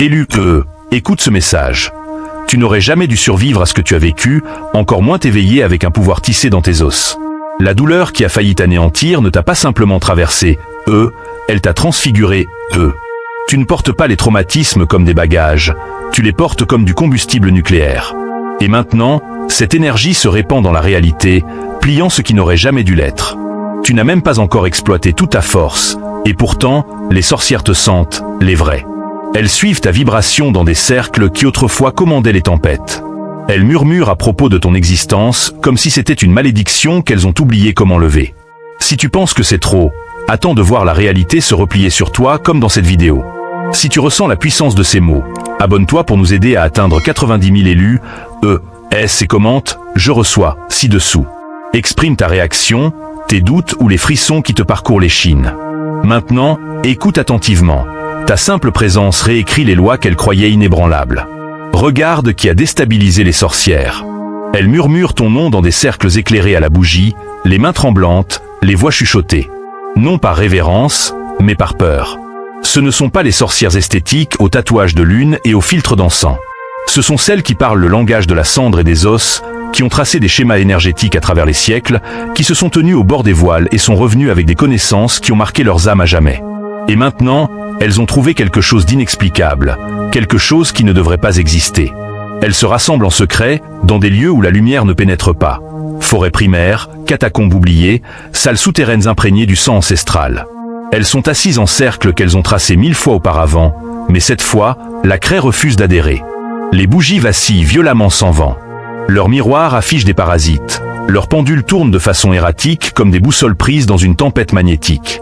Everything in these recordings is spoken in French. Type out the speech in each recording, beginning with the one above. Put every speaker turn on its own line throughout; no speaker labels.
Élu écoute ce message. Tu n'aurais jamais dû survivre à ce que tu as vécu, encore moins t'éveiller avec un pouvoir tissé dans tes os. La douleur qui a failli t'anéantir ne t'a pas simplement traversé, elle t'a transfiguré, Tu ne portes pas les traumatismes comme des bagages, tu les portes comme du combustible nucléaire. Et maintenant, cette énergie se répand dans la réalité, pliant ce qui n'aurait jamais dû l'être. Tu n'as même pas encore exploité toute ta force, et pourtant, les sorcières te sentent, les vraies. Elles suivent ta vibration dans des cercles qui autrefois commandaient les tempêtes. Elles murmurent à propos de ton existence, comme si c'était une malédiction qu'elles ont oublié comment lever. Si tu penses que c'est trop, attends de voir la réalité se replier sur toi comme dans cette vidéo. Si tu ressens la puissance de ces mots, abonne-toi pour nous aider à atteindre 90 000 élus, et commente, je reçois, ci-dessous. Exprime ta réaction, tes doutes ou les frissons qui te parcourent l'échine. Maintenant, écoute attentivement. Ta simple présence réécrit les lois qu'elle croyait inébranlables. Regarde qui a déstabilisé les sorcières. Elles murmurent ton nom dans des cercles éclairés à la bougie, les mains tremblantes, les voix chuchotées. Non par révérence, mais par peur. Ce ne sont pas les sorcières esthétiques aux tatouages de lune et aux filtres d'encens. Ce sont celles qui parlent le langage de la cendre et des os, qui ont tracé des schémas énergétiques à travers les siècles, qui se sont tenues au bord des voiles et sont revenues avec des connaissances qui ont marqué leurs âmes à jamais. Et maintenant, elles ont trouvé quelque chose d'inexplicable, quelque chose qui ne devrait pas exister. Elles se rassemblent en secret, dans des lieux où la lumière ne pénètre pas. Forêts primaires, catacombes oubliées, salles souterraines imprégnées du sang ancestral. Elles sont assises en cercle qu'elles ont tracé 1000 fois auparavant, mais cette fois, la craie refuse d'adhérer. Les bougies vacillent violemment sans vent. Leurs miroirs affichent des parasites. Leurs pendules tournent de façon erratique comme des boussoles prises dans une tempête magnétique.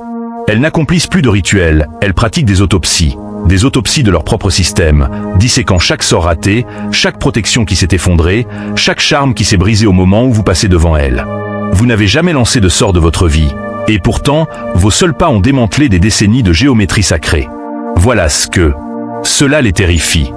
Elles n'accomplissent plus de rituels, elles pratiquent des autopsies de leur propre système, disséquant chaque sort raté, chaque protection qui s'est effondrée, chaque charme qui s'est brisé au moment où vous passez devant elles. Vous n'avez jamais lancé de sort de votre vie, et pourtant, vos seuls pas ont démantelé des décennies de géométrie sacrée. Voilà cela les terrifie.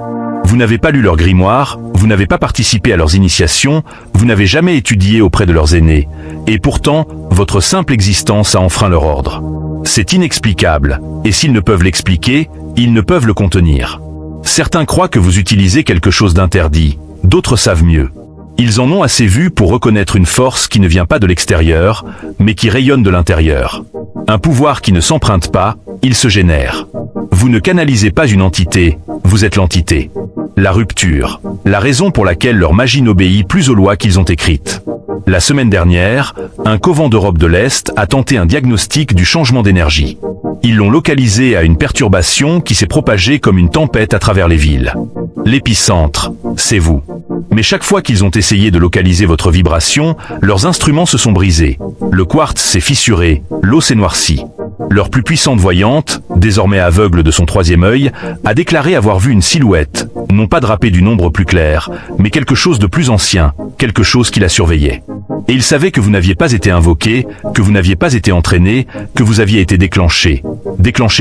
Vous n'avez pas lu leur grimoire, vous n'avez pas participé à leurs initiations, vous n'avez jamais étudié auprès de leurs aînés, et pourtant, votre simple existence a enfreint leur ordre. C'est inexplicable, et s'ils ne peuvent l'expliquer, ils ne peuvent le contenir. Certains croient que vous utilisez quelque chose d'interdit, d'autres savent mieux. Ils en ont assez vu pour reconnaître une force qui ne vient pas de l'extérieur, mais qui rayonne de l'intérieur. Un pouvoir qui ne s'emprunte pas, il se génère. Vous ne canalisez pas une entité, vous êtes l'entité. La rupture, la raison pour laquelle leur magie n'obéit plus aux lois qu'ils ont écrites. La semaine dernière, un coven d'Europe de l'Est a tenté un diagnostic du changement d'énergie. Ils l'ont localisé à une perturbation qui s'est propagée comme une tempête à travers les villes. L'épicentre, c'est vous. Mais chaque fois qu'ils ont essayé de localiser votre vibration, leurs instruments se sont brisés. Le quartz s'est fissuré, l'eau s'est noircie. Leur plus puissante voyante, désormais aveugle de son troisième œil, a déclaré avoir vu une silhouette, non pas drapée d'une ombre plus claire, mais quelque chose de plus ancien, quelque chose qui la surveillait. Et il savait que vous n'aviez pas été invoqué, que vous n'aviez pas été entraîné, que vous aviez été déclenché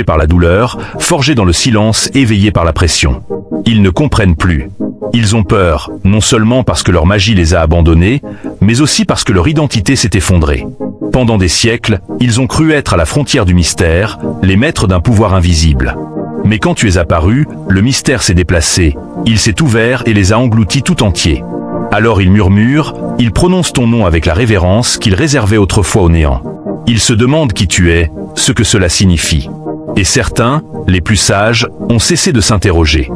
par la douleur, forgé dans le silence, éveillé par la pression. Ils ne comprennent plus. Ils ont peur, non seulement parce que leur magie les a abandonnés, mais aussi parce que leur identité s'est effondrée. Pendant des siècles, ils ont cru être à la frontière du mystère, les maîtres d'un pouvoir invisible. Mais quand tu es apparu, le mystère s'est déplacé, il s'est ouvert et les a engloutis tout entiers. Alors ils murmurent, ils prononcent ton nom avec la révérence qu'ils réservaient autrefois au néant. Ils se demandent qui tu es, ce que cela signifie. Et certains, les plus sages, ont cessé de s'interroger.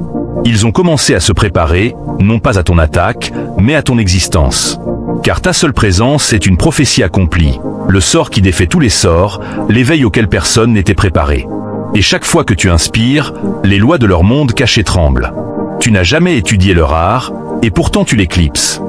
Ils ont commencé à se préparer, non pas à ton attaque, mais à ton existence. Car ta seule présence est une prophétie accomplie, le sort qui défait tous les sorts, l'éveil auquel personne n'était préparé. Et chaque fois que tu inspires, les lois de leur monde caché tremblent. Tu n'as jamais étudié leur art, et pourtant tu l'éclipses.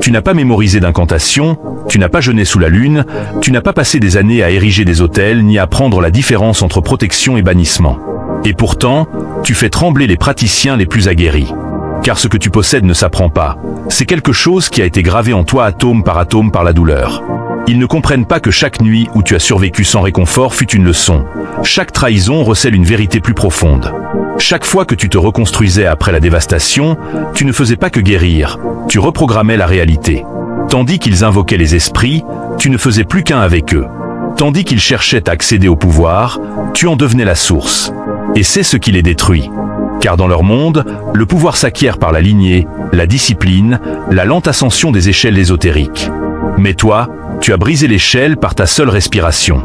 Tu n'as pas mémorisé d'incantations, tu n'as pas jeûné sous la lune, tu n'as pas passé des années à ériger des autels ni à apprendre la différence entre protection et bannissement. Et pourtant, tu fais trembler les praticiens les plus aguerris. Car ce que tu possèdes ne s'apprend pas, c'est quelque chose qui a été gravé en toi atome par la douleur. Ils ne comprennent pas que chaque nuit où tu as survécu sans réconfort fut une leçon. Chaque trahison recèle une vérité plus profonde. Chaque fois que tu te reconstruisais après la dévastation, tu ne faisais pas que guérir, tu reprogrammais la réalité. Tandis qu'ils invoquaient les esprits, tu ne faisais plus qu'un avec eux. Tandis qu'ils cherchaient à accéder au pouvoir, tu en devenais la source. Et c'est ce qui les détruit. Car dans leur monde, le pouvoir s'acquiert par la lignée, la discipline, la lente ascension des échelles ésotériques. Mais toi, tu as brisé l'échelle par ta seule respiration.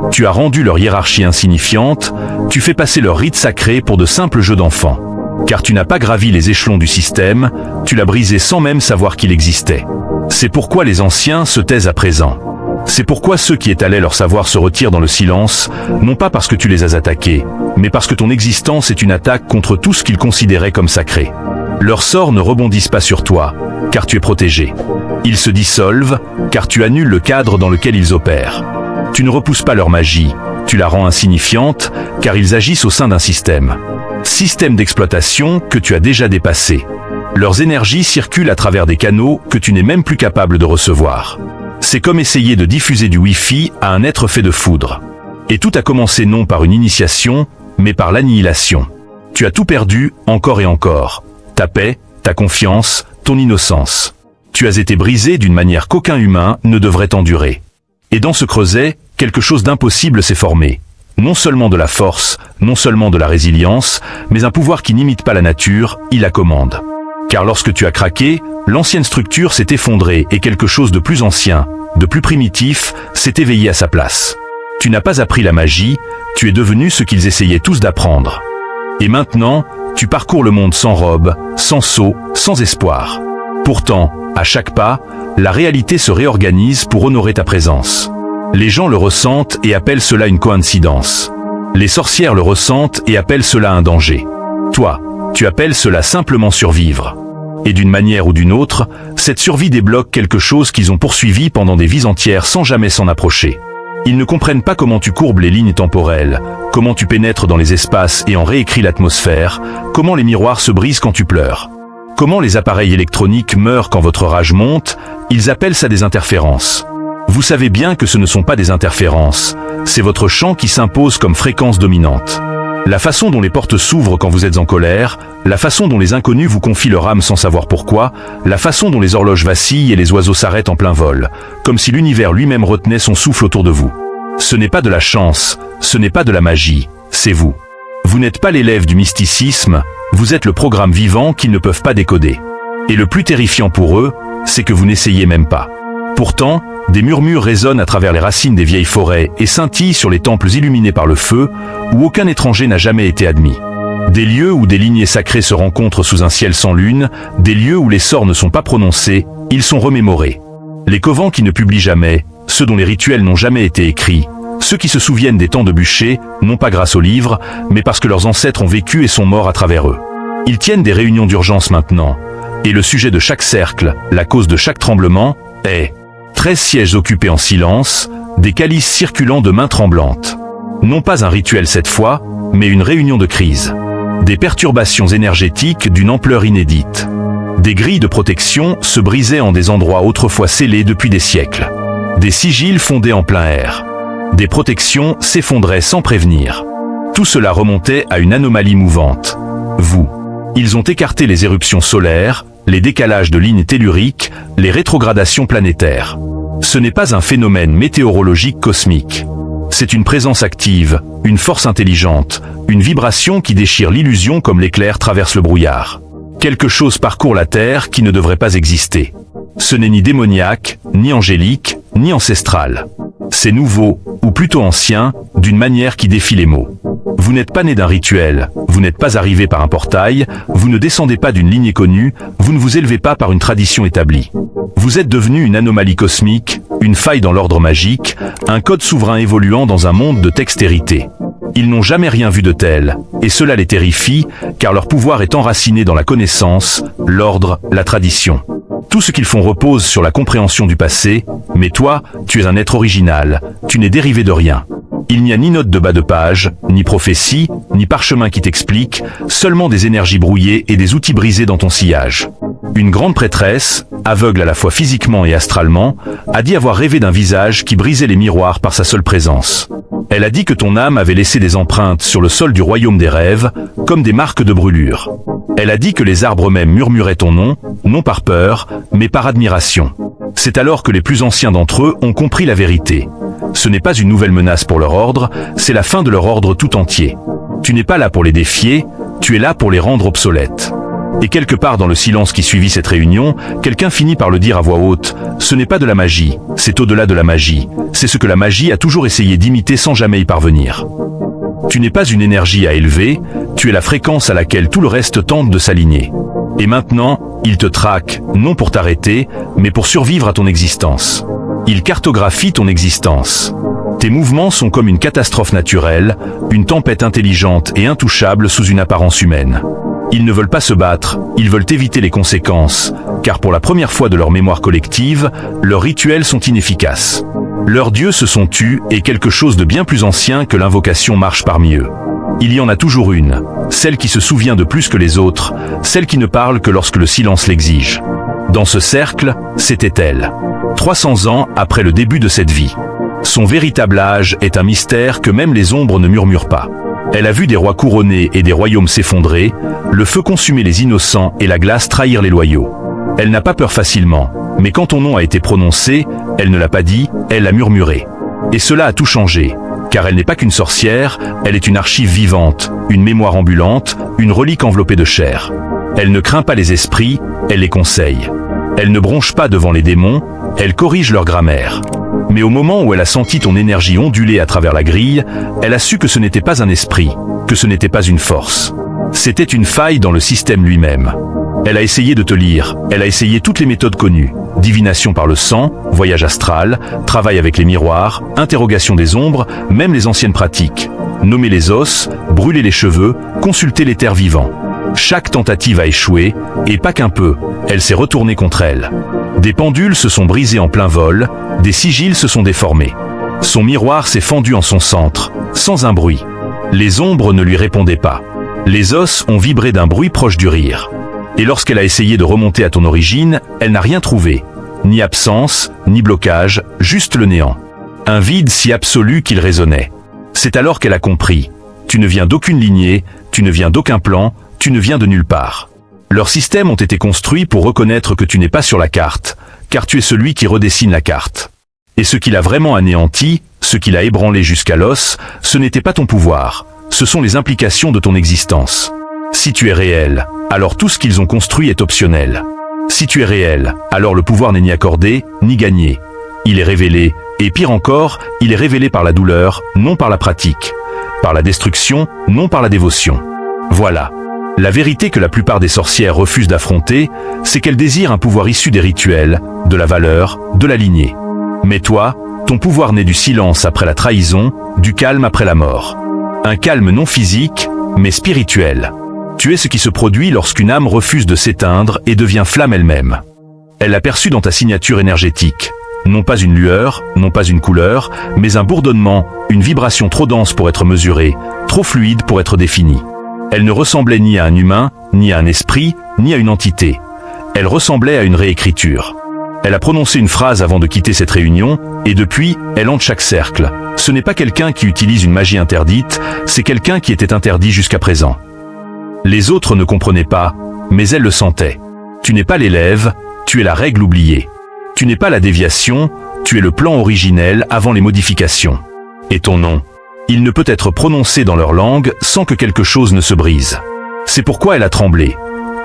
Tu as rendu leur hiérarchie insignifiante, tu fais passer leur rite sacré pour de simples jeux d'enfants. Car tu n'as pas gravi les échelons du système, tu l'as brisé sans même savoir qu'il existait. C'est pourquoi les anciens se taisent à présent. C'est pourquoi ceux qui étalaient leur savoir se retirent dans le silence, non pas parce que tu les as attaqués, mais parce que ton existence est une attaque contre tout ce qu'ils considéraient comme sacré. Leurs sorts ne rebondissent pas sur toi, car tu es protégé. Ils se dissolvent, car tu annules le cadre dans lequel ils opèrent. Tu ne repousses pas leur magie, tu la rends insignifiante, car ils agissent au sein d'un système. Système d'exploitation que tu as déjà dépassé. Leurs énergies circulent à travers des canaux que tu n'es même plus capable de recevoir. C'est comme essayer de diffuser du Wi-Fi à un être fait de foudre. Et tout a commencé non par une initiation, mais par l'annihilation. Tu as tout perdu, encore et encore. Ta paix, ta confiance, ton innocence. Tu as été brisé d'une manière qu'aucun humain ne devrait endurer. Et dans ce creuset, quelque chose d'impossible s'est formé. Non seulement de la force, non seulement de la résilience, mais un pouvoir qui n'imite pas la nature, il la commande. Car lorsque tu as craqué, l'ancienne structure s'est effondrée et quelque chose de plus ancien, de plus primitif, s'est éveillé à sa place. Tu n'as pas appris la magie, tu es devenu ce qu'ils essayaient tous d'apprendre. Et maintenant, tu parcours le monde sans robe, sans sceau, sans espoir. Pourtant, à chaque pas, la réalité se réorganise pour honorer ta présence. Les gens le ressentent et appellent cela une coïncidence. Les sorcières le ressentent et appellent cela un danger. Toi, tu appelles cela simplement survivre. Et d'une manière ou d'une autre, cette survie débloque quelque chose qu'ils ont poursuivi pendant des vies entières sans jamais s'en approcher. Ils ne comprennent pas comment tu courbes les lignes temporelles, comment tu pénètres dans les espaces et en réécris l'atmosphère, comment les miroirs se brisent quand tu pleures. Comment les appareils électroniques meurent quand votre rage monte, ils appellent ça des interférences. Vous savez bien que ce ne sont pas des interférences, c'est votre champ qui s'impose comme fréquence dominante. La façon dont les portes s'ouvrent quand vous êtes en colère, la façon dont les inconnus vous confient leur âme sans savoir pourquoi, la façon dont les horloges vacillent et les oiseaux s'arrêtent en plein vol, comme si l'univers lui-même retenait son souffle autour de vous. Ce n'est pas de la chance, ce n'est pas de la magie, c'est vous. Vous n'êtes pas l'élève du mysticisme, vous êtes le programme vivant qu'ils ne peuvent pas décoder. Et le plus terrifiant pour eux, c'est que vous n'essayez même pas. Pourtant, des murmures résonnent à travers les racines des vieilles forêts et scintillent sur les temples illuminés par le feu, où aucun étranger n'a jamais été admis. Des lieux où des lignées sacrées se rencontrent sous un ciel sans lune, des lieux où les sorts ne sont pas prononcés, ils sont remémorés. Les covents qui ne publient jamais, ceux dont les rituels n'ont jamais été écrits, ceux qui se souviennent des temps de bûcher, non pas grâce aux livres, mais parce que leurs ancêtres ont vécu et sont morts à travers eux. Ils tiennent des réunions d'urgence maintenant, et le sujet de chaque cercle, la cause de chaque tremblement, est 13 sièges occupés en silence, des calices circulant de mains tremblantes. Non pas un rituel cette fois, mais une réunion de crise. Des perturbations énergétiques d'une ampleur inédite. Des grilles de protection se brisaient en des endroits autrefois scellés depuis des siècles. Des sigils fondaient en plein air. Des protections s'effondraient sans prévenir. Tout cela remontait à une anomalie mouvante. Vous. Ils ont écarté les éruptions solaires, les décalages de lignes telluriques, les rétrogradations planétaires. Ce n'est pas un phénomène météorologique cosmique. C'est une présence active, une force intelligente, une vibration qui déchire l'illusion comme l'éclair traverse le brouillard. Quelque chose parcourt la Terre qui ne devrait pas exister. Ce n'est ni démoniaque, ni angélique, ni ancestral. C'est nouveau, ou plutôt ancien, d'une manière qui défie les mots. Vous n'êtes pas né d'un rituel, vous n'êtes pas arrivé par un portail, vous ne descendez pas d'une lignée connue, vous ne vous élevez pas par une tradition établie. Vous êtes devenu une anomalie cosmique, une faille dans l'ordre magique, un code souverain évoluant dans un monde de textérité. Ils n'ont jamais rien vu de tel, et cela les terrifie, car leur pouvoir est enraciné dans la connaissance, l'ordre, la tradition. Tout ce qu'ils font repose sur la compréhension du passé, mais toi, tu es un être original, tu n'es dérivé de rien. Il n'y a ni note de bas de page, ni prophétie, ni parchemin qui t'explique, seulement des énergies brouillées et des outils brisés dans ton sillage. Une grande prêtresse, aveugle à la fois physiquement et astralement, a dit avoir rêvé d'un visage qui brisait les miroirs par sa seule présence. Elle a dit que ton âme avait laissé des empreintes sur le sol du royaume des rêves, comme des marques de brûlure. Elle a dit que les arbres même murmuraient ton nom, non par peur, mais par admiration. C'est alors que les plus anciens d'entre eux ont compris la vérité. Ce n'est pas une nouvelle menace pour leur ordre, c'est la fin de leur ordre tout entier. Tu n'es pas là pour les défier, Tu es là pour les rendre obsolètes. Et quelque part dans le silence qui suivit cette réunion, quelqu'un finit par le dire à voix haute, ce n'est pas de la magie, c'est au-delà de la magie, c'est ce que la magie a toujours essayé d'imiter sans jamais y parvenir. Tu n'es pas une énergie à élever, tu es la fréquence à laquelle tout le reste tente de s'aligner. Et maintenant, il te traque, non pour t'arrêter, mais pour survivre à ton existence. Il cartographie ton existence. Tes mouvements sont comme une catastrophe naturelle, une tempête intelligente et intouchable sous une apparence humaine. Ils ne veulent pas se battre, ils veulent éviter les conséquences, car pour la première fois de leur mémoire collective, leurs rituels sont inefficaces. Leurs dieux se sont tus et quelque chose de bien plus ancien que l'invocation marche parmi eux. Il y en a toujours une, celle qui se souvient de plus que les autres, celle qui ne parle que lorsque le silence l'exige. Dans ce cercle, c'était elle. 300 ans après le début de cette vie. Son véritable âge est un mystère que même les ombres ne murmurent pas. Elle a vu des rois couronnés et des royaumes s'effondrer, le feu consumer les innocents et la glace trahir les loyaux. Elle n'a pas peur facilement, mais quand ton nom a été prononcé, elle ne l'a pas dit, elle l'a murmuré. Et cela a tout changé, car elle n'est pas qu'une sorcière, elle est une archive vivante, une mémoire ambulante, une relique enveloppée de chair. Elle ne craint pas les esprits, elle les conseille. Elle ne bronche pas devant les démons, elle corrige leur grammaire. Mais au moment où elle a senti ton énergie onduler à travers la grille, elle a su que ce n'était pas un esprit, que ce n'était pas une force. C'était une faille dans le système lui-même. Elle a essayé de te lire, elle a essayé toutes les méthodes connues. Divination par le sang, voyage astral, travail avec les miroirs, interrogation des ombres, même les anciennes pratiques. Nommer les os, brûler les cheveux, consulter les terres vivants. Chaque tentative a échoué, et pas qu'un peu, elle s'est retournée contre elle. Des pendules se sont brisées en plein vol, des sigils se sont déformés. Son miroir s'est fendu en son centre, sans un bruit. Les ombres ne lui répondaient pas. Les os ont vibré d'un bruit proche du rire. Et lorsqu'elle a essayé de remonter à ton origine, elle n'a rien trouvé. Ni absence, ni blocage, juste le néant. Un vide si absolu qu'il résonnait. C'est alors qu'elle a compris. Tu ne viens d'aucune lignée, tu ne viens d'aucun plan, tu ne viens de nulle part. Leurs systèmes ont été construits pour reconnaître que tu n'es pas sur la carte, car tu es celui qui redessine la carte. Et ce qui l'a vraiment anéanti, ce qui l'a ébranlé jusqu'à l'os, ce n'était pas ton pouvoir, ce sont les implications de ton existence. Si tu es réel, alors tout ce qu'ils ont construit est optionnel. Si tu es réel, alors le pouvoir n'est ni accordé, ni gagné. Il est révélé, et pire encore, il est révélé par la douleur, non par la pratique. Par la destruction, non par la dévotion. Voilà. La vérité que la plupart des sorcières refusent d'affronter, c'est qu'elles désirent un pouvoir issu des rituels, de la valeur, de la lignée. Mais toi, ton pouvoir naît du silence après la trahison, du calme après la mort. Un calme non physique, mais spirituel. Tu es ce qui se produit lorsqu'une âme refuse de s'éteindre et devient flamme elle-même. Elle l'a perçu dans ta signature énergétique. Non pas une lueur, non pas une couleur, mais un bourdonnement, une vibration trop dense pour être mesurée, trop fluide pour être définie. Elle ne ressemblait ni à un humain, ni à un esprit, ni à une entité. Elle ressemblait à une réécriture. Elle a prononcé une phrase avant de quitter cette réunion, et depuis, elle hante chaque cercle. Ce n'est pas quelqu'un qui utilise une magie interdite, c'est quelqu'un qui était interdit jusqu'à présent. Les autres ne comprenaient pas, mais elle le sentait. Tu n'es pas l'élève, tu es la règle oubliée. Tu n'es pas la déviation, tu es le plan originel avant les modifications. Et ton nom, il ne peut être prononcé dans leur langue sans que quelque chose ne se brise. C'est pourquoi elle a tremblé.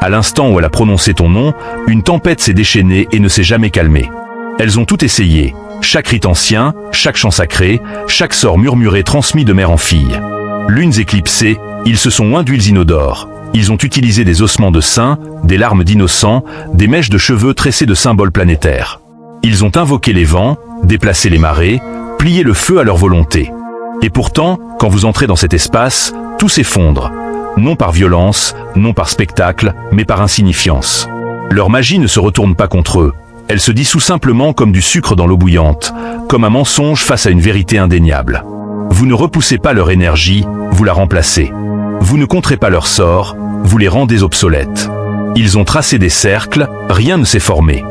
À l'instant où elle a prononcé ton nom, une tempête s'est déchaînée et ne s'est jamais calmée. Elles ont tout essayé. Chaque rite ancien, chaque chant sacré, chaque sort murmuré transmis de mère en fille. Lunes éclipsées, ils se sont oints d'huiles inodores. Ils ont utilisé des ossements de saints, des larmes d'innocents, des mèches de cheveux tressées de symboles planétaires. Ils ont invoqué les vents, déplacé les marées, plié le feu à leur volonté. Et pourtant, quand vous entrez dans cet espace, tout s'effondre. Non par violence, non par spectacle, mais par insignifiance. Leur magie ne se retourne pas contre eux. Elle se dissout simplement comme du sucre dans l'eau bouillante, comme un mensonge face à une vérité indéniable. Vous ne repoussez pas leur énergie, vous la remplacez. Vous ne contrez pas leur sort, vous les rendez obsolètes. Ils ont tracé des cercles, rien ne s'est formé.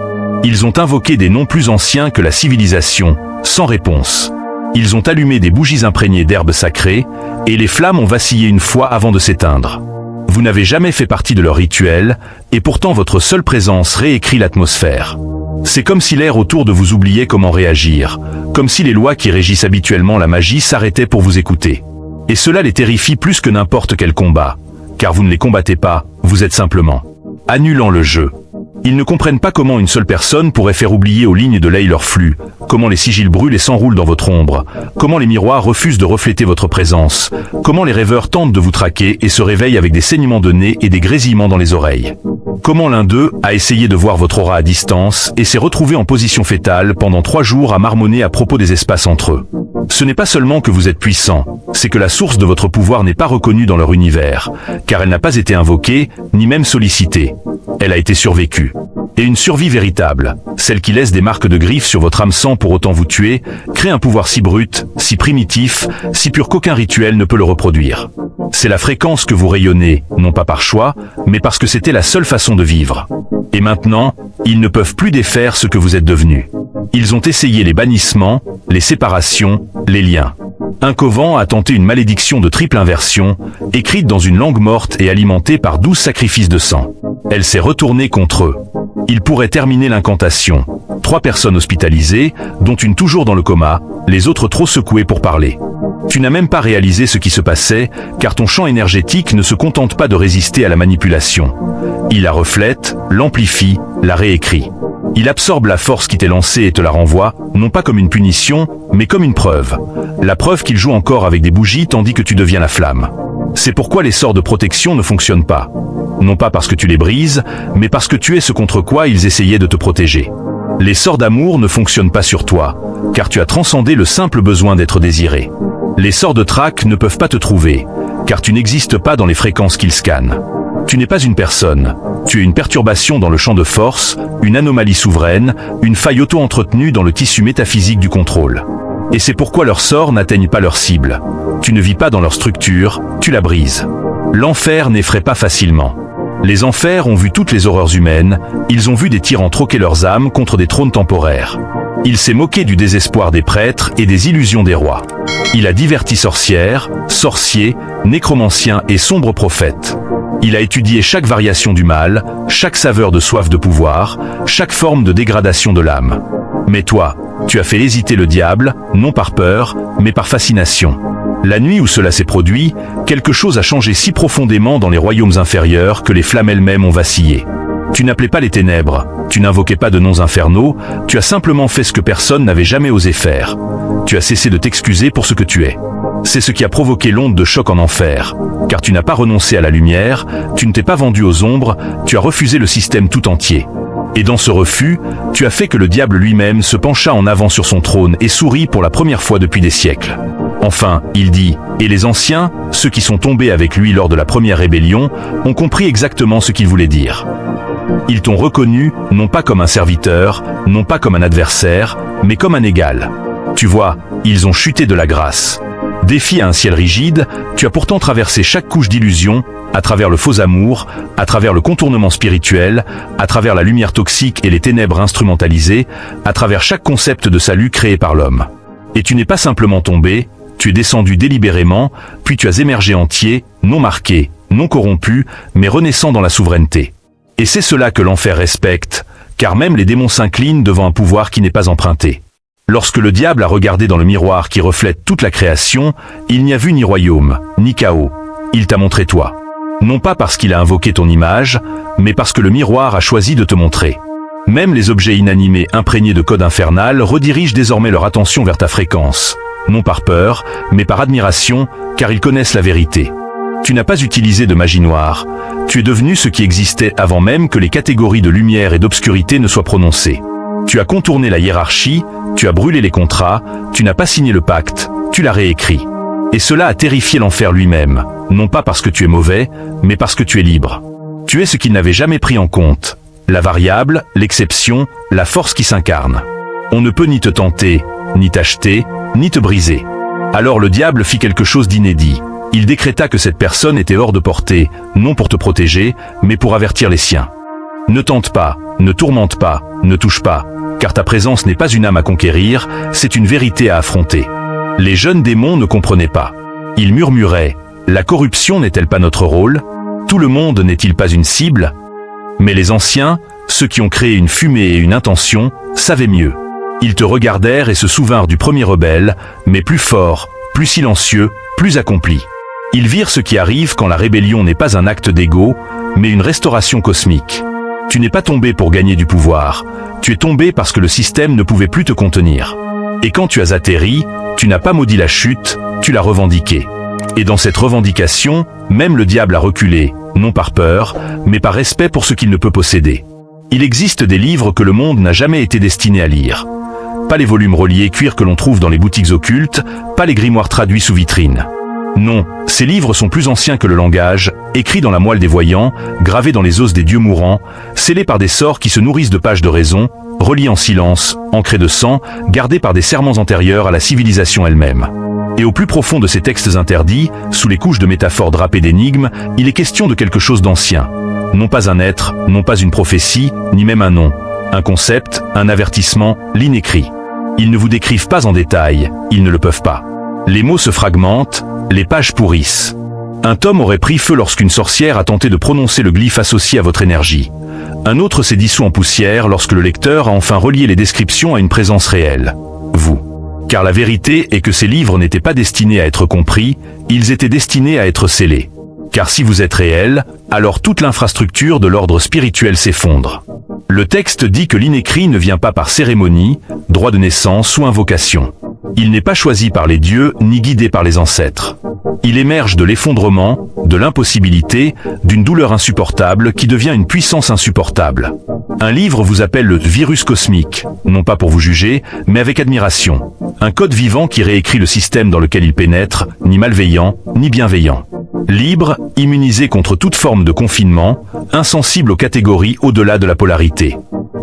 Ils ont invoqué des noms plus anciens que la civilisation, sans réponse. Ils ont allumé des bougies imprégnées d'herbes sacrées, et les flammes ont vacillé une fois avant de s'éteindre. Vous n'avez jamais fait partie de leur rituel, et pourtant votre seule présence réécrit l'atmosphère. C'est comme si l'air autour de vous oubliait comment réagir, comme si les lois qui régissent habituellement la magie s'arrêtaient pour vous écouter. Et cela les terrifie plus que n'importe quel combat, car vous ne les combattez pas, vous êtes simplement annulant le jeu. Ils ne comprennent pas comment une seule personne pourrait faire oublier aux lignes de l'œil leur flux, comment les sigils brûlent et s'enroulent dans votre ombre, comment les miroirs refusent de refléter votre présence, comment les rêveurs tentent de vous traquer et se réveillent avec des saignements de nez et des grésillements dans les oreilles. Comment l'un d'eux a essayé de voir votre aura à distance et s'est retrouvé en position fétale pendant 3 jours à marmonner à propos des espaces entre eux. Ce n'est pas seulement que vous êtes puissant, c'est que la source de votre pouvoir n'est pas reconnue dans leur univers, car elle n'a pas été invoquée, ni même sollicitée. Elle a été survécue. Et une survie véritable, celle qui laisse des marques de griffes sur votre hameçon pour autant vous tuer, crée un pouvoir si brut, si primitif, si pur qu'aucun rituel ne peut le reproduire. C'est la fréquence que vous rayonnez, non pas par choix, mais parce que c'était la seule façon de vivre. Et maintenant, ils ne peuvent plus défaire ce que vous êtes devenu. Ils ont essayé les bannissements, les séparations, les liens. Un coven a tenté une malédiction de triple inversion, écrite dans une langue morte et alimentée par 12 sacrifices de sang. Elle s'est retournée contre eux. Ils pourraient terminer l'incantation. 3 personnes hospitalisées, dont une toujours dans le coma, les autres trop secouées pour parler. Tu n'as même pas réalisé ce qui se passait, car ton champ énergétique ne se contente pas de résister à la manipulation. Il la reflète, l'amplifie, la réécrit. Il absorbe la force qui t'est lancée et te la renvoie, non pas comme une punition, mais comme une preuve. La preuve qu'il joue encore avec des bougies tandis que tu deviens la flamme. C'est pourquoi les sorts de protection ne fonctionnent pas. Non pas parce que tu les brises, mais parce que tu es ce contre quoi ils essayaient de te protéger. Les sorts d'amour ne fonctionnent pas sur toi, car tu as transcendé le simple besoin d'être désiré. Les sorts de trac ne peuvent pas te trouver, car tu n'existes pas dans les fréquences qu'ils scannent. Tu n'es pas une personne, tu es une perturbation dans le champ de force, une anomalie souveraine, une faille auto-entretenue dans le tissu métaphysique du contrôle. Et c'est pourquoi leurs sorts n'atteignent pas leur cible. Tu ne vis pas dans leur structure, tu la brises. L'enfer n'effraie pas facilement. Les enfers ont vu toutes les horreurs humaines, ils ont vu des tyrans troquer leurs âmes contre des trônes temporaires. Il s'est moqué du désespoir des prêtres et des illusions des rois. Il a diverti sorcières, sorciers, nécromanciens et sombres prophètes. Il a étudié chaque variation du mal, chaque saveur de soif de pouvoir, chaque forme de dégradation de l'âme. Mais toi, tu as fait hésiter le diable, non par peur, mais par fascination. La nuit où cela s'est produit, quelque chose a changé si profondément dans les royaumes inférieurs que les flammes elles-mêmes ont vacillé. Tu n'appelais pas les ténèbres, tu n'invoquais pas de noms infernaux, tu as simplement fait ce que personne n'avait jamais osé faire. Tu as cessé de t'excuser pour ce que tu es. C'est ce qui a provoqué l'onde de choc en enfer, car tu n'as pas renoncé à la lumière, tu ne t'es pas vendu aux ombres, tu as refusé le système tout entier. Et dans ce refus, tu as fait que le diable lui-même se pencha en avant sur son trône et sourit pour la première fois depuis des siècles. Enfin, il dit, et les anciens, ceux qui sont tombés avec lui lors de la première rébellion, ont compris exactement ce qu'il voulait dire. Ils t'ont reconnu, non pas comme un serviteur, non pas comme un adversaire, mais comme un égal. Tu vois, ils ont chuté de la grâce. Défié à un ciel rigide, tu as pourtant traversé chaque couche d'illusion, à travers le faux amour, à travers le contournement spirituel, à travers la lumière toxique et les ténèbres instrumentalisées, à travers chaque concept de salut créé par l'homme. Et tu n'es pas simplement tombé, tu es descendu délibérément, puis tu as émergé entier, non marqué, non corrompu, mais renaissant dans la souveraineté. Et c'est cela que l'enfer respecte, car même les démons s'inclinent devant un pouvoir qui n'est pas emprunté. Lorsque le diable a regardé dans le miroir qui reflète toute la création, il n'y a vu ni royaume, ni chaos. Il t'a montré toi. Non pas parce qu'il a invoqué ton image, mais parce que le miroir a choisi de te montrer. Même les objets inanimés imprégnés de code infernal redirigent désormais leur attention vers ta fréquence. Non par peur, mais par admiration, car ils connaissent la vérité. Tu n'as pas utilisé de magie noire. Tu es devenu ce qui existait avant même que les catégories de lumière et d'obscurité ne soient prononcées. Tu as contourné la hiérarchie, tu as brûlé les contrats, tu n'as pas signé le pacte, tu l'as réécrit. Et cela a terrifié l'enfer lui-même, non pas parce que tu es mauvais, mais parce que tu es libre. Tu es ce qu'il n'avait jamais pris en compte. La variable, l'exception, la force qui s'incarne. On ne peut ni te tenter, ni t'acheter, ni te briser. Alors le diable fit quelque chose d'inédit. Il décréta que cette personne était hors de portée, non pour te protéger, mais pour avertir les siens. Ne tente pas, ne tourmente pas, ne touche pas, car ta présence n'est pas une âme à conquérir, c'est une vérité à affronter. Les jeunes démons ne comprenaient pas. Ils murmuraient, la corruption n'est-elle pas notre rôle? Tout le monde n'est-il pas une cible? Mais les anciens, ceux qui ont créé une fumée et une intention, savaient mieux. Ils te regardèrent et se souvinrent du premier rebelle, mais plus fort, plus silencieux, plus accompli. Ils virent ce qui arrive quand la rébellion n'est pas un acte d'ego, mais une restauration cosmique. Tu n'es pas tombé pour gagner du pouvoir, tu es tombé parce que le système ne pouvait plus te contenir. Et quand tu as atterri, tu n'as pas maudit la chute, tu l'as revendiquée. Et dans cette revendication, même le diable a reculé, non par peur, mais par respect pour ce qu'il ne peut posséder. Il existe des livres que le monde n'a jamais été destiné à lire. Pas les volumes reliés cuir que l'on trouve dans les boutiques occultes, pas les grimoires traduits sous vitrine. Non, ces livres sont plus anciens que le langage, écrits dans la moelle des voyants, gravés dans les os des dieux mourants, scellés par des sorts qui se nourrissent de pages de raison, reliés en silence, ancrés de sang, gardés par des serments antérieurs à la civilisation elle-même. Et au plus profond de ces textes interdits, sous les couches de métaphores drapées d'énigmes, il est question de quelque chose d'ancien. Non pas un être, non pas une prophétie, ni même un nom. Un concept, un avertissement, l'inécrit. Ils ne vous décrivent pas en détail, ils ne le peuvent pas. Les mots se fragmentent, les pages pourrissent. Un tome aurait pris feu lorsqu'une sorcière a tenté de prononcer le glyphe associé à votre énergie. Un autre s'est dissous en poussière lorsque le lecteur a enfin relié les descriptions à une présence réelle. Vous. Car la vérité est que ces livres n'étaient pas destinés à être compris, ils étaient destinés à être scellés. Car si vous êtes réel, alors toute l'infrastructure de l'ordre spirituel s'effondre. Le texte dit que l'inécrit ne vient pas par cérémonie, droit de naissance ou invocation. Il n'est pas choisi par les dieux ni guidé par les ancêtres. Il émerge de l'effondrement, de l'impossibilité, d'une douleur insupportable qui devient une puissance insupportable. Un livre vous appelle le virus cosmique, non pas pour vous juger, mais avec admiration. Un code vivant qui réécrit le système dans lequel il pénètre, ni malveillant, ni bienveillant. Libre, immunisé contre toute forme de confinement, insensible aux catégories au-delà de la polarité.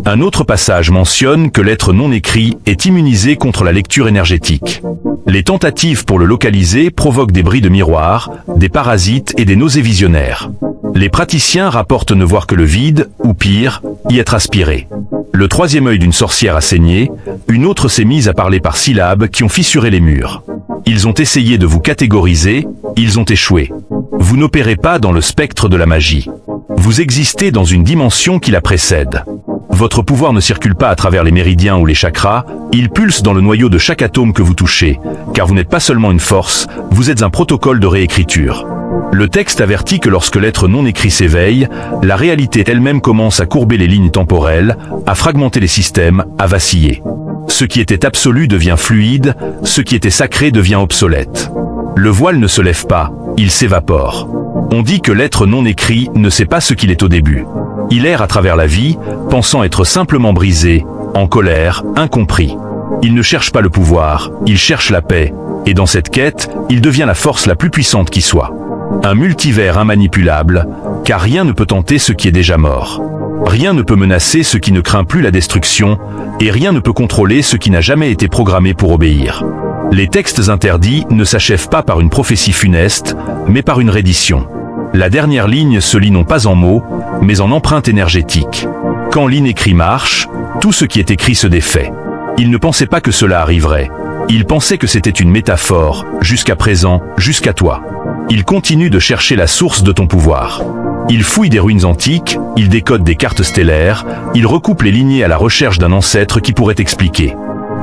Un autre passage mentionne que l'être non écrit est immunisé contre la lecture énergétique. Les tentatives pour le localiser provoquent des bris de miroir, des parasites et des nausées visionnaires. Les praticiens rapportent ne voir que le vide, ou pire, y être aspiré. Le troisième œil d'une sorcière a saigné, une autre s'est mise à parler par syllabes qui ont fissuré les murs. Ils ont essayé de vous catégoriser, ils ont échoué. Vous n'opérez pas dans le spectre de la magie. Vous existez dans une dimension qui la précède. Votre pouvoir ne circule pas à travers les méridiens ou les chakras, il pulse dans le noyau de chaque atome que vous touchez, car vous n'êtes pas seulement une force, vous êtes un protocole de réécriture. Le texte avertit que lorsque l'être non écrit s'éveille, la réalité elle-même commence à courber les lignes temporelles, à fragmenter les systèmes, à vaciller. Ce qui était absolu devient fluide, ce qui était sacré devient obsolète. Le voile ne se lève pas, il s'évapore. On dit que l'être non écrit ne sait pas ce qu'il est au début. Il erre à travers la vie, pensant être simplement brisé, en colère, incompris. Il ne cherche pas le pouvoir, il cherche la paix, et dans cette quête, il devient la force la plus puissante qui soit. Un multivers immanipulable, car rien ne peut tenter ce qui est déjà mort. Rien ne peut menacer ce qui ne craint plus la destruction, et rien ne peut contrôler ce qui n'a jamais été programmé pour obéir. Les textes interdits ne s'achèvent pas par une prophétie funeste, mais par une reddition. La dernière ligne se lit non pas en mots, mais en empreinte énergétique. Quand l'inécrit marche, tout ce qui est écrit se défait. Il ne pensait pas que cela arriverait. Il pensait que c'était une métaphore, jusqu'à présent, jusqu'à toi. Il continue de chercher la source de ton pouvoir. Il fouille des ruines antiques, il décode des cartes stellaires, il recoupe les lignées à la recherche d'un ancêtre qui pourrait expliquer.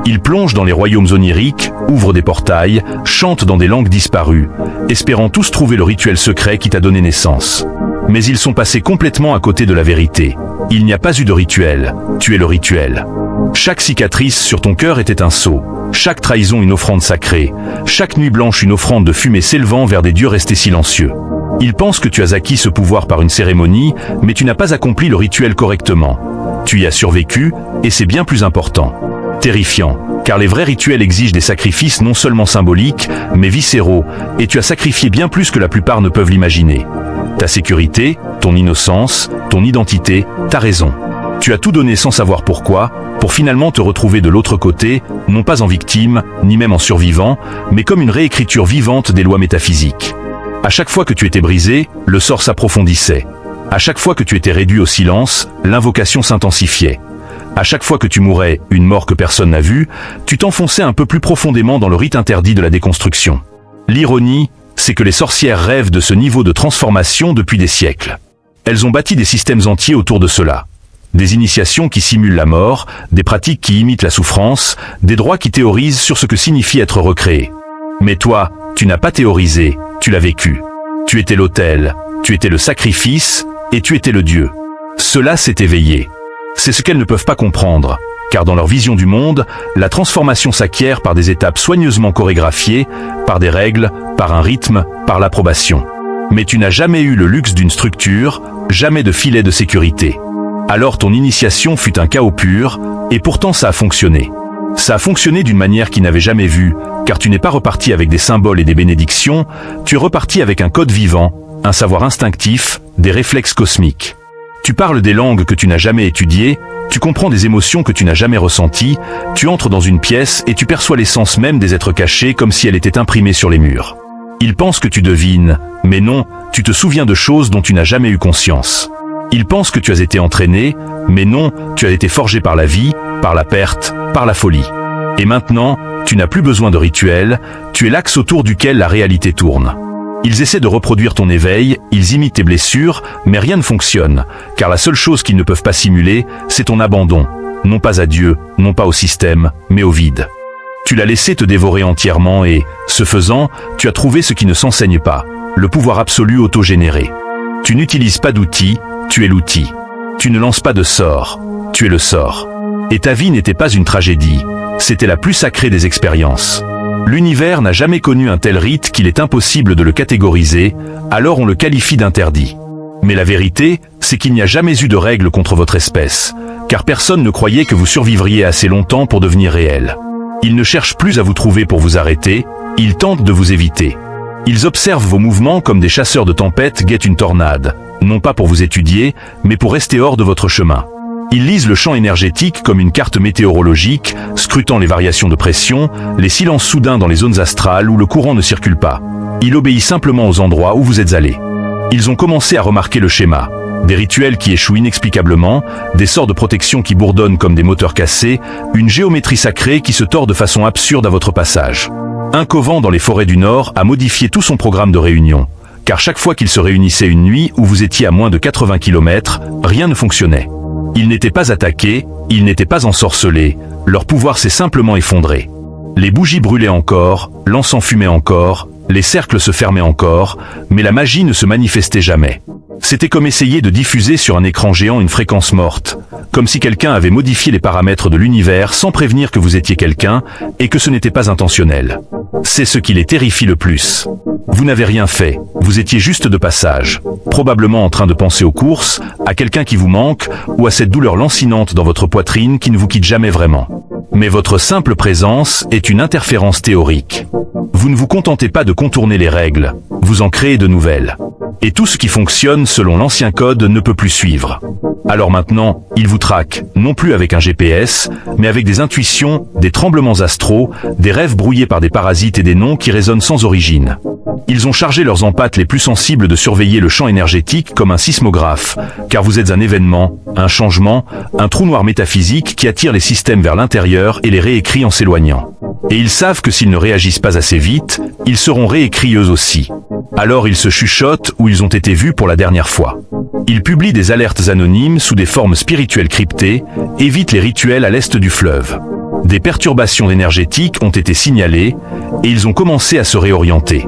Il plonge dans les royaumes oniriques, ouvre des portails, chante dans des langues disparues, espérant tous trouver le rituel secret qui t'a donné naissance. Mais ils sont passés complètement à côté de la vérité. Il n'y a pas eu de rituel, tu es le rituel. Chaque cicatrice sur ton cœur était un sceau, chaque trahison une offrande sacrée, chaque nuit blanche une offrande de fumée s'élevant vers des dieux restés silencieux. Ils pensent que tu as acquis ce pouvoir par une cérémonie, mais tu n'as pas accompli le rituel correctement. Tu y as survécu, et c'est bien plus important. Terrifiant, car les vrais rituels exigent des sacrifices non seulement symboliques, mais viscéraux, et tu as sacrifié bien plus que la plupart ne peuvent l'imaginer. Ta sécurité, ton innocence, ton identité, ta raison. Tu as tout donné sans savoir pourquoi, pour finalement te retrouver de l'autre côté, non pas en victime, ni même en survivant, mais comme une réécriture vivante des lois métaphysiques. À chaque fois que tu étais brisé, le sort s'approfondissait. À chaque fois que tu étais réduit au silence, l'invocation s'intensifiait. À chaque fois que tu mourais, une mort que personne n'a vue, tu t'enfonçais un peu plus profondément dans le rite interdit de la déconstruction. L'ironie, c'est que les sorcières rêvent de ce niveau de transformation depuis des siècles. Elles ont bâti des systèmes entiers autour de cela. Des initiations qui simulent la mort, des pratiques qui imitent la souffrance, des droits qui théorisent sur ce que signifie être recréé. Mais toi, tu n'as pas théorisé, tu l'as vécu. Tu étais l'autel, tu étais le sacrifice, et tu étais le Dieu. Cela s'est éveillé. C'est ce qu'elles ne peuvent pas comprendre, car dans leur vision du monde, la transformation s'acquiert par des étapes soigneusement chorégraphiées, par des règles, par un rythme, par l'approbation. Mais tu n'as jamais eu le luxe d'une structure, jamais de filet de sécurité. Alors ton initiation fut un chaos pur, et pourtant ça a fonctionné. Ça a fonctionné d'une manière qu'ils n'avaient jamais vue, car tu n'es pas reparti avec des symboles et des bénédictions, tu es reparti avec un code vivant, un savoir instinctif, des réflexes cosmiques. Tu parles des langues que tu n'as jamais étudiées, tu comprends des émotions que tu n'as jamais ressenties, tu entres dans une pièce et tu perçois l'essence même des êtres cachés comme si elle était imprimée sur les murs. Ils pensent que tu devines, mais non, tu te souviens de choses dont tu n'as jamais eu conscience. Ils pensent que tu as été entraîné, mais non, tu as été forgé par la vie, par la perte, par la folie. Et maintenant, tu n'as plus besoin de rituels, tu es l'axe autour duquel la réalité tourne. Ils essaient de reproduire ton éveil, ils imitent tes blessures, mais rien ne fonctionne, car la seule chose qu'ils ne peuvent pas simuler, c'est ton abandon, non pas à Dieu, non pas au système, mais au vide. Tu l'as laissé te dévorer entièrement et, ce faisant, tu as trouvé ce qui ne s'enseigne pas, le pouvoir absolu autogénéré. Tu n'utilises pas d'outils, tu es l'outil. Tu ne lances pas de sort, tu es le sort. Et ta vie n'était pas une tragédie, c'était la plus sacrée des expériences. L'univers n'a jamais connu un tel rite qu'il est impossible de le catégoriser, alors on le qualifie d'interdit. Mais la vérité, c'est qu'il n'y a jamais eu de règle contre votre espèce, car personne ne croyait que vous survivriez assez longtemps pour devenir réel. Ils ne cherchent plus à vous trouver pour vous arrêter, ils tentent de vous éviter. Ils observent vos mouvements comme des chasseurs de tempêtes guettent une tornade, non pas pour vous étudier, mais pour rester hors de votre chemin. Ils lisent le champ énergétique comme une carte météorologique, scrutant les variations de pression, les silences soudains dans les zones astrales où le courant ne circule pas. Il obéit simplement aux endroits où vous êtes allés. Ils ont commencé à remarquer le schéma. Des rituels qui échouent inexplicablement, des sorts de protection qui bourdonnent comme des moteurs cassés, une géométrie sacrée qui se tord de façon absurde à votre passage. Un coven dans les forêts du Nord a modifié tout son programme de réunion, car chaque fois qu'il se réunissait une nuit où vous étiez à moins de 80 km, rien ne fonctionnait. Ils n'étaient pas attaqués, ils n'étaient pas ensorcelés, leur pouvoir s'est simplement effondré. Les bougies brûlaient encore, l'encens fumait encore, les cercles se fermaient encore, mais la magie ne se manifestait jamais. C'était comme essayer de diffuser sur un écran géant une fréquence morte, comme si quelqu'un avait modifié les paramètres de l'univers sans prévenir que vous étiez quelqu'un, et que ce n'était pas intentionnel. C'est ce qui les terrifie le plus. Vous n'avez rien fait, vous étiez juste de passage, probablement en train de penser aux courses, à quelqu'un qui vous manque, ou à cette douleur lancinante dans votre poitrine qui ne vous quitte jamais vraiment. Mais votre simple présence est une interférence théorique. Vous ne vous contentez pas de contourner les règles, vous en créez de nouvelles. Et tout ce qui fonctionne selon l'ancien code ne peut plus suivre. Alors maintenant, ils vous traquent, non plus avec un GPS, mais avec des intuitions, des tremblements astraux, des rêves brouillés par des parasites et des noms qui résonnent sans origine. Ils ont chargé leurs empathes les plus sensibles de surveiller le champ énergétique comme un sismographe, car vous êtes un événement, un changement, un trou noir métaphysique qui attire les systèmes vers l'intérieur et les réécrit en s'éloignant. Et ils savent que s'ils ne réagissent pas assez vite, ils seront réécrits eux aussi. Alors ils se chuchotent où ils ont été vus pour la dernière fois. Ils publient des alertes anonymes sous des formes spirituelles cryptées, évitent les rituels à l'est du fleuve. Des perturbations énergétiques ont été signalées, et ils ont commencé à se réorienter.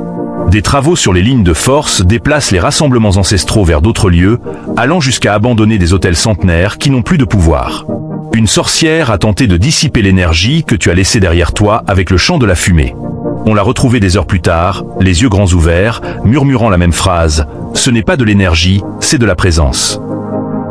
Des travaux sur les lignes de force déplacent les rassemblements ancestraux vers d'autres lieux, allant jusqu'à abandonner des hôtels centenaires qui n'ont plus de pouvoir. Une sorcière a tenté de dissiper l'énergie que tu as laissée derrière toi avec le chant de la fumée. On l'a retrouvée des heures plus tard, les yeux grands ouverts, murmurant la même phrase. Ce n'est pas de l'énergie, c'est de la présence.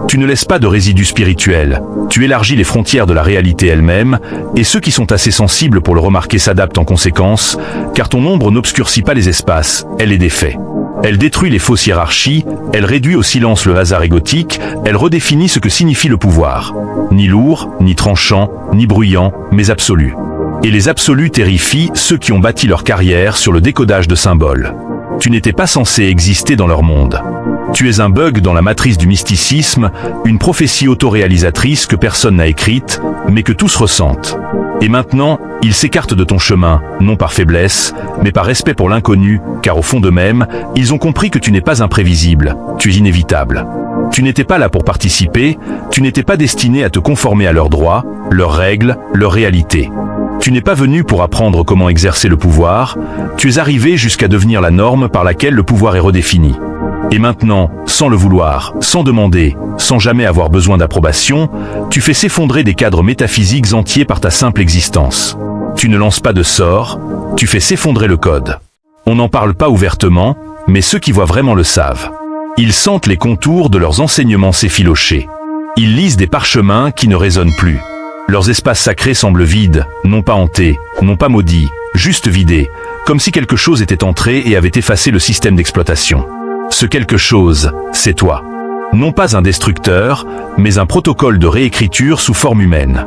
Tu ne laisses pas de résidus spirituels, tu élargis les frontières de la réalité elle-même, et ceux qui sont assez sensibles pour le remarquer s'adaptent en conséquence, car ton ombre n'obscurcit pas les espaces, elle les défait. Elle détruit les fausses hiérarchies, elle réduit au silence le hasard égotique, elle redéfinit ce que signifie le pouvoir. Ni lourd, ni tranchant, ni bruyant, mais absolu. Et les absolus terrifient ceux qui ont bâti leur carrière sur le décodage de symboles. Tu n'étais pas censé exister dans leur monde. Tu es un bug dans la matrice du mysticisme, une prophétie autoréalisatrice que personne n'a écrite, mais que tous ressentent. Et maintenant, ils s'écartent de ton chemin, non par faiblesse, mais par respect pour l'inconnu, car au fond d'eux-mêmes, ils ont compris que tu n'es pas imprévisible, tu es inévitable. Tu n'étais pas là pour participer, tu n'étais pas destiné à te conformer à leurs droits, leurs règles, leur réalité. Tu n'es pas venu pour apprendre comment exercer le pouvoir, tu es arrivé jusqu'à devenir la norme par laquelle le pouvoir est redéfini. Et maintenant, sans le vouloir, sans demander, sans jamais avoir besoin d'approbation, tu fais s'effondrer des cadres métaphysiques entiers par ta simple existence. Tu ne lances pas de sort, tu fais s'effondrer le code. On n'en parle pas ouvertement, mais ceux qui voient vraiment le savent. Ils sentent les contours de leurs enseignements s'effilocher. Ils lisent des parchemins qui ne résonnent plus. Leurs espaces sacrés semblent vides, non pas hantés, non pas maudits, juste vidés, comme si quelque chose était entré et avait effacé le système d'exploitation. Ce quelque chose, c'est toi. Non pas un destructeur, mais un protocole de réécriture sous forme humaine.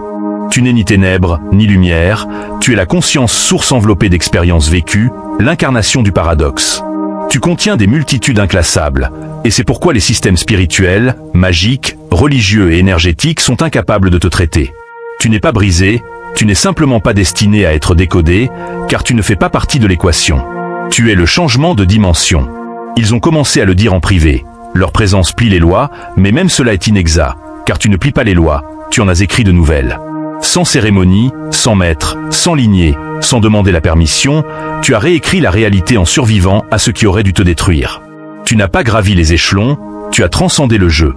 Tu n'es ni ténèbres, ni lumière, tu es la conscience source enveloppée d'expériences vécues, l'incarnation du paradoxe. Tu contiens des multitudes inclassables, et c'est pourquoi les systèmes spirituels, magiques, religieux et énergétiques sont incapables de te traiter. Tu n'es pas brisé, tu n'es simplement pas destiné à être décodé, car tu ne fais pas partie de l'équation. Tu es le changement de dimension. Ils ont commencé à le dire en privé. Leur présence plie les lois, mais même cela est inexact, car tu ne plies pas les lois, tu en as écrit de nouvelles. Sans cérémonie, sans maître, sans lignée, sans demander la permission, tu as réécrit la réalité en survivant à ce qui aurait dû te détruire. Tu n'as pas gravi les échelons, tu as transcendé le jeu.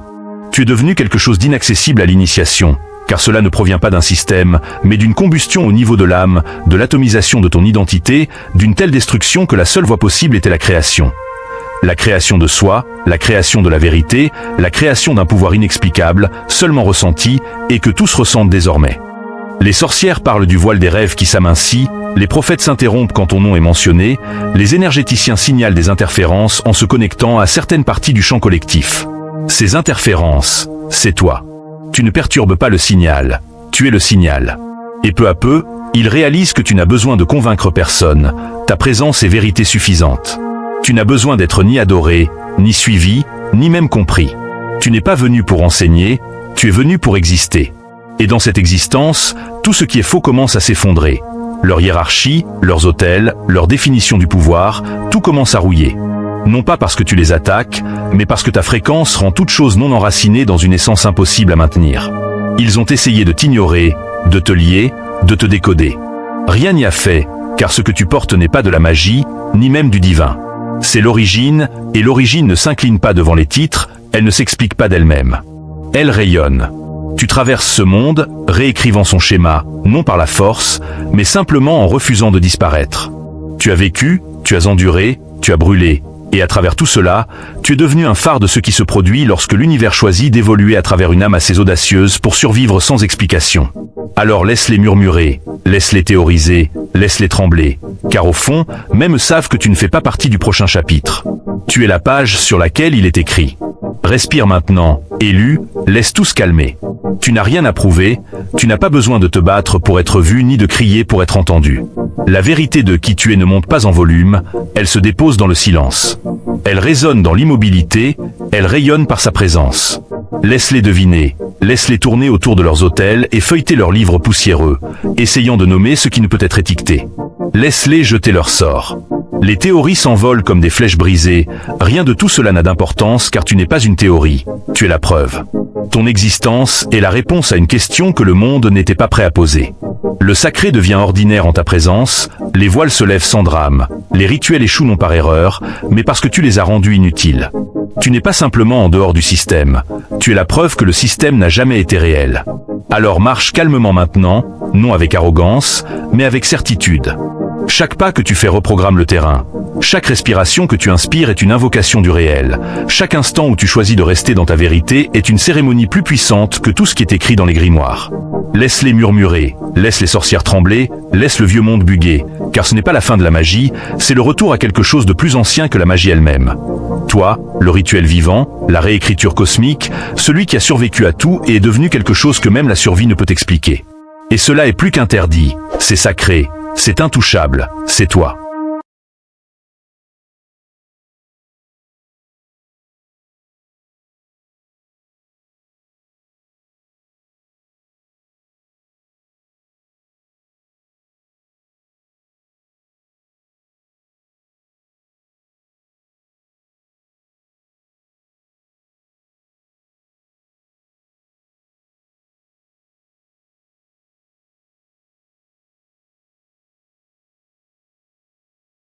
Tu es devenu quelque chose d'inaccessible à l'initiation, car cela ne provient pas d'un système, mais d'une combustion au niveau de l'âme, de l'atomisation de ton identité, d'une telle destruction que la seule voie possible était la création. La création de soi, la création de la vérité, la création d'un pouvoir inexplicable, seulement ressenti, et que tous ressentent désormais. Les sorcières parlent du voile des rêves qui s'amincit, les prophètes s'interrompent quand ton nom est mentionné, les énergéticiens signalent des interférences en se connectant à certaines parties du champ collectif. Ces interférences, c'est toi. Tu ne perturbes pas le signal, tu es le signal. Et peu à peu, ils réalisent que tu n'as besoin de convaincre personne, ta présence est vérité suffisante. Tu n'as besoin d'être ni adoré, ni suivi, ni même compris. Tu n'es pas venu pour enseigner, tu es venu pour exister. Et dans cette existence, tout ce qui est faux commence à s'effondrer. Leur hiérarchie, leurs autels, leur définition du pouvoir, tout commence à rouiller. Non pas parce que tu les attaques, mais parce que ta fréquence rend toute chose non enracinée dans une essence impossible à maintenir. Ils ont essayé de t'ignorer, de te lier, de te décoder. Rien n'y a fait, car ce que tu portes n'est pas de la magie, ni même du divin. C'est l'origine, et l'origine ne s'incline pas devant les titres, elle ne s'explique pas d'elle-même. Elle rayonne. Tu traverses ce monde, réécrivant son schéma, non par la force, mais simplement en refusant de disparaître. Tu as vécu, tu as enduré, tu as brûlé, et à travers tout cela, tu es devenu un phare de ce qui se produit lorsque l'univers choisit d'évoluer à travers une âme assez audacieuse pour survivre sans explication. Alors laisse-les murmurer, laisse-les théoriser, laisse-les trembler, car au fond, même savent que tu ne fais pas partie du prochain chapitre. Tu es la page sur laquelle il est écrit. Respire maintenant, élu, laisse tout se calmer. Tu n'as rien à prouver, tu n'as pas besoin de te battre pour être vu ni de crier pour être entendu. La vérité de qui tu es ne monte pas en volume, elle se dépose dans le silence. Elle résonne dans l'immobilité, elle rayonne par sa présence. Laisse-les deviner, laisse-les tourner autour de leurs autels et feuilleter leurs livres poussiéreux, essayant de nommer ce qui ne peut être étiqueté. Laisse-les jeter leur sort. Les théories s'envolent comme des flèches brisées, rien de tout cela n'a d'importance car tu n'es pas une théorie, tu es la preuve. Ton existence est la réponse à une question que le monde n'était pas prêt à poser. Le sacré devient ordinaire en ta présence, les voiles se lèvent sans drame, les rituels échouent non par erreur, mais parce que tu les as rendus inutiles. Tu n'es pas simplement en dehors du système, tu es la preuve que le système n'a jamais été réel. Alors marche calmement maintenant, non avec arrogance, mais avec certitude. Chaque pas que tu fais reprogramme le terrain. Chaque respiration que tu inspires est une invocation du réel. Chaque instant où tu choisis de rester dans ta vérité est une cérémonie plus puissante que tout ce qui est écrit dans les grimoires. Laisse-les murmurer, laisse les sorcières trembler, laisse le vieux monde buguer, car ce n'est pas la fin de la magie, c'est le retour à quelque chose de plus ancien que la magie elle-même. Toi, le rituel vivant, la réécriture cosmique, celui qui a survécu à tout et est devenu quelque chose que même la survie ne peut expliquer. Et cela est plus qu'interdit, c'est sacré, c'est intouchable, c'est toi.